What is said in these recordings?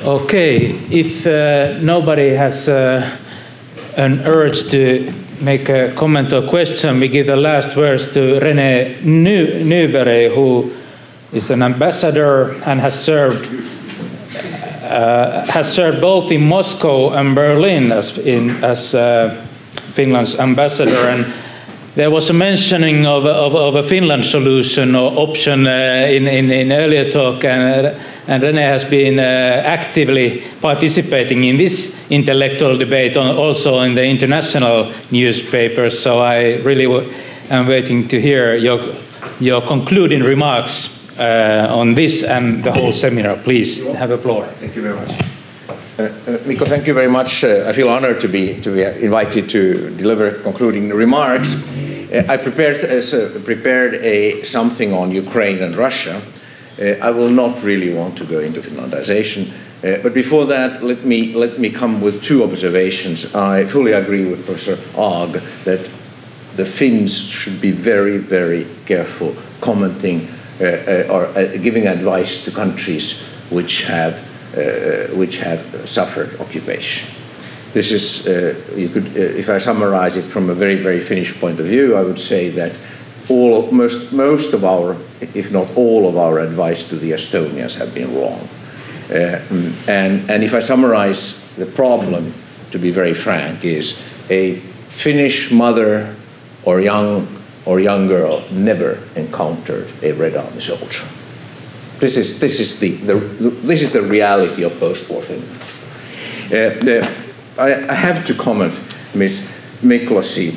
Okay, if nobody has an urge to make a comment or question, we give the last words to René Nyberg, who is an ambassador and has served both in Moscow and Berlin as Finland's ambassador. And there was a mentioning of a Finland solution or option in earlier talk, and René has been actively participating in this intellectual debate also in the international newspapers. So I really am waiting to hear your concluding remarks on this and the whole seminar. Please have the floor. Thank you very much. Mikko, thank you very much. I feel honored to be invited to deliver concluding remarks. I prepared something on Ukraine and Russia. I will not really want to go into Finlandization, but before that, let me come with two observations. I fully agree with Professor Aag that the Finns should be very, very careful commenting or giving advice to countries which have suffered occupation. This is, if I summarize it from a very, very Finnish point of view, I would say that most of our, if not all of our advice to the Estonians have been wrong. And if I summarize the problem, to be very frank, is a Finnish mother or young girl never encountered a Red Army soldier. This is the reality of post-war Finland. I have to comment, Ms. Miklosi,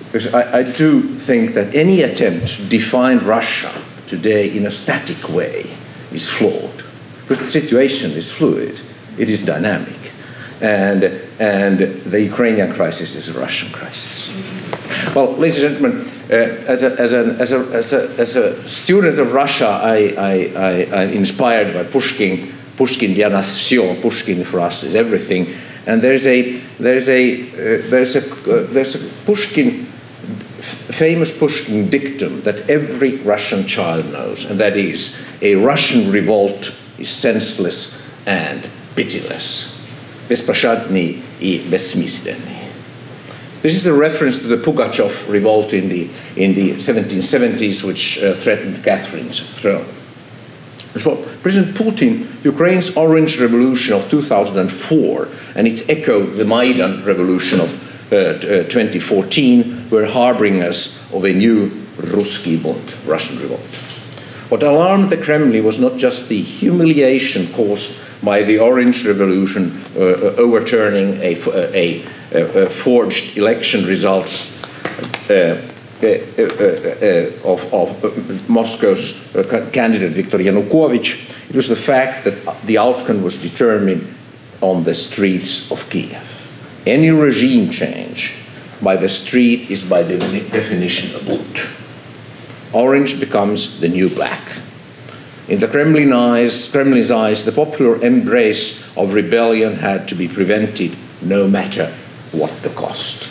because I do think that any attempt to define Russia today in a static way is flawed, because the situation is fluid, it is dynamic, and the Ukrainian crisis is a Russian crisis. Well, ladies and gentlemen, as a student of Russia, I'm inspired by Pushkin. Pushkin, Dia Nation, Pushkin for us is everything. And there's a Pushkin, famous Pushkin dictum that every Russian child knows, and that is, a Russian revolt is senseless and pitiless. Bespashadny I besmysleny. This is a reference to the Pugachev revolt in the 1770s, which threatened Catherine's throne. For President Putin, Ukraine's Orange Revolution of 2004 and its echo, the Maidan Revolution of 2014, were harbingers of a new Ruski Bund, Russian revolt. What alarmed the Kremlin was not just the humiliation caused by the Orange Revolution overturning a forged election results of Moscow's candidate Viktor Yanukovych. It was the fact that the outcome was determined on the streets of Kiev. Any regime change by the street is by definition a boot. Orange becomes the new black. In the Kremlin's eyes, the popular embrace of rebellion had to be prevented no matter what the cost.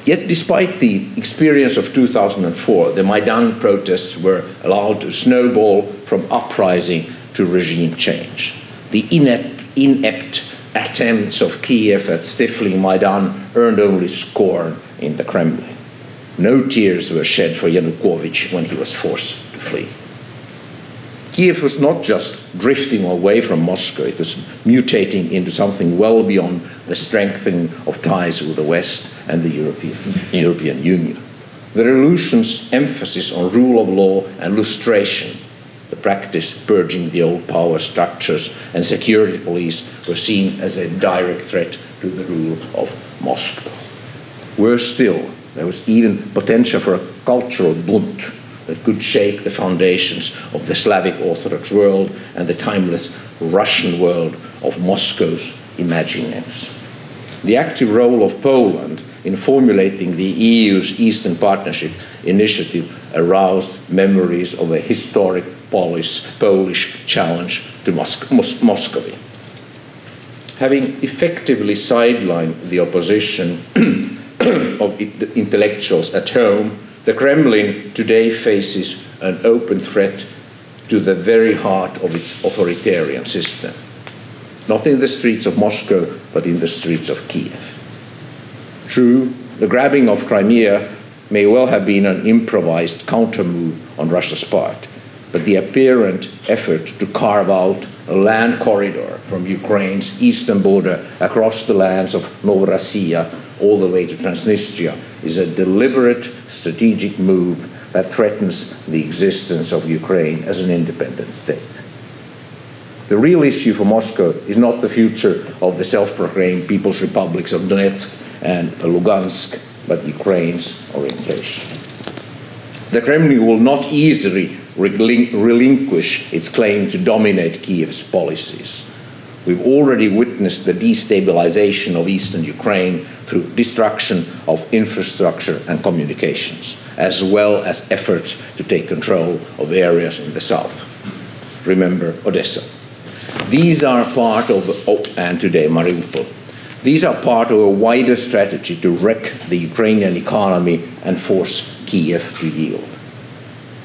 Yet, despite the experience of 2004, the Maidan protests were allowed to snowball from uprising to regime change. The inept attempts of Kiev at stifling Maidan earned only scorn in the Kremlin. No tears were shed for Yanukovych when he was forced to flee. Kiev was not just drifting away from Moscow, it was mutating into something well beyond the strengthening of ties with the West and the European Union. The revolution's emphasis on rule of law and lustration, the practice purging the old power structures and security police, were seen as a direct threat to the rule of Moscow. Worse still, there was even potential for a cultural bunt that could shake the foundations of the Slavic Orthodox world and the timeless Russian world of Moscow's imaginings. The active role of Poland in formulating the EU's Eastern Partnership initiative aroused memories of a historic Polish challenge to Muscovy. Having effectively sidelined the opposition of intellectuals at home, the Kremlin today faces an open threat to the very heart of its authoritarian system. not in the streets of Moscow, but in the streets of Kiev. True, the grabbing of Crimea may well have been an improvised counter-move on Russia's part, but the apparent effort to carve out a land corridor from Ukraine's eastern border across the lands of Novorossiya all the way to Transnistria is a deliberate strategic move that threatens the existence of Ukraine as an independent state. The real issue for Moscow is not the future of the self-proclaimed People's Republics of Donetsk and Lugansk, but Ukraine's orientation. The Kremlin will not easily relinquish its claim to dominate Kiev's policies. We've already witnessed the destabilization of eastern Ukraine through destruction of infrastructure and communications, as well as efforts to take control of areas in the south. Remember Odessa. These are part of, and today Mariupol, these are part of a wider strategy to wreck the Ukrainian economy and force Kiev to yield.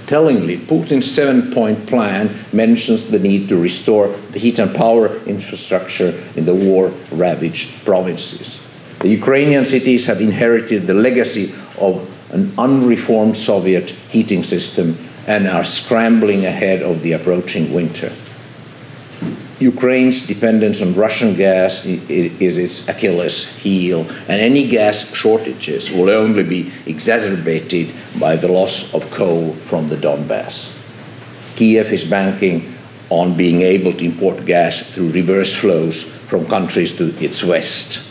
Tellingly, Putin's 7-point plan mentions the need to restore the heat and power infrastructure in the war-ravaged provinces. The Ukrainian cities have inherited the legacy of an unreformed Soviet heating system and are scrambling ahead of the approaching winter. Ukraine's dependence on Russian gas is its Achilles heel, and any gas shortages will only be exacerbated by the loss of coal from the Donbass. Kiev is banking on being able to import gas through reverse flows from countries to its west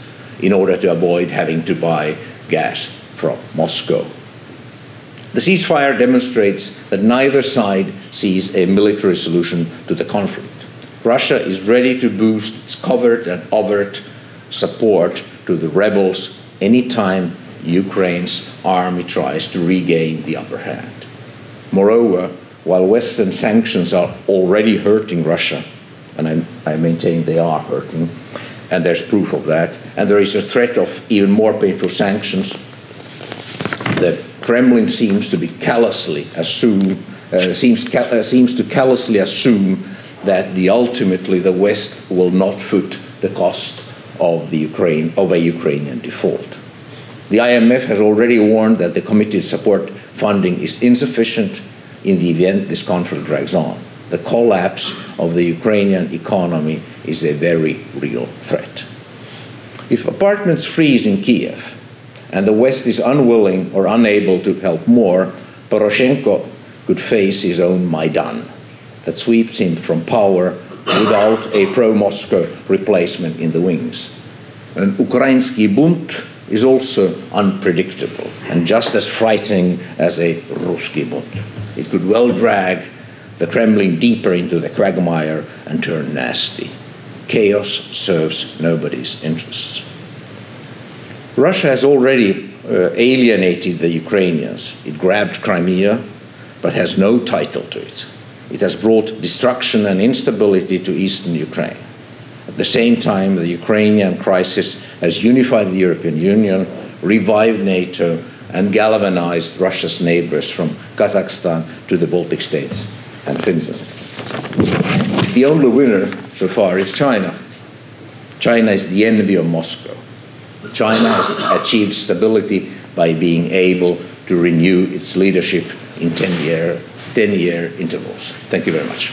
in order to avoid having to buy gas from Moscow. The ceasefire demonstrates that neither side sees a military solution to the conflict. Russia is ready to boost its covert and overt support to the rebels anytime Ukraine's army tries to regain the upper hand. Moreover, while Western sanctions are already hurting Russia, and I maintain they are hurting, and there's proof of that, and there is a threat of even more painful sanctions, the Kremlin seems to callously assume that ultimately the West will not foot the cost of a Ukrainian default. The IMF has already warned that the committed support funding is insufficient in the event this conflict drags on. The collapse of the Ukrainian economy is a very real threat. If apartments freeze in Kiev and the West is unwilling or unable to help more, Poroshenko could face his own Maidan that sweeps him from power without a pro-Moscow replacement in the wings. An Ukrainsky bunt is also unpredictable and just as frightening as a Ruski bunt. It could well drag the Kremlin deeper into the quagmire and turn nasty. Chaos serves nobody's interests. Russia has already alienated the Ukrainians. It grabbed Crimea, but has no title to it. It has brought destruction and instability to eastern Ukraine. At the same time, the Ukrainian crisis has unified the European Union, revived NATO, and galvanized Russia's neighbors from Kazakhstan to the Baltic states and Finland. The only winner so far is China. China is the envy of Moscow. China has achieved stability by being able to renew its leadership in 10-year intervals. Thank you very much.